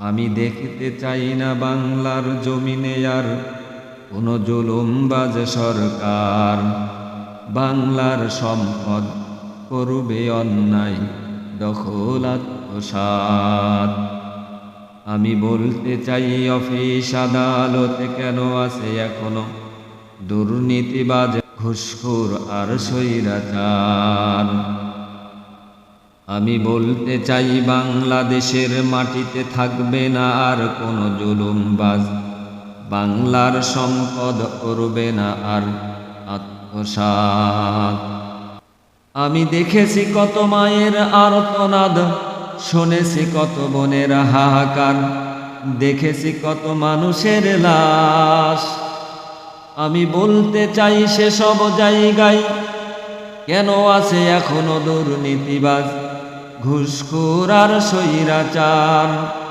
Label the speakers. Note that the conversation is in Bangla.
Speaker 1: আমি দেখতে চাই না বাংলার জমিনে আর কোনো জুলুমবাজ সরকার। বাংলার সম্পদ করবে অন্যায় দখল আত্মসাৎ। আমি বলতে চাই অফিস আদালতে কেন আছে এখনো দুর্নীতিবাজ, ঘুষখোর আর স্বৈরাচার। আমি বলতে চাই বাংলাদেশের মাটিতে থাকবে না আর কোনো জুলুমবাজ, বাংলার সম্পদ করবে না আর আত্মসাৎ। আমি দেখেছি কত মায়ের আর্তনাদ, শুনেছি কত বোনের হাহাকার, দেখেছি কত মানুষের লাশ। আমি বলতে চাই সেসব জায়গায় কেন আছে এখনো দুর্নীতিবাজ, ঘুষখোর আর স্বৈরাচার।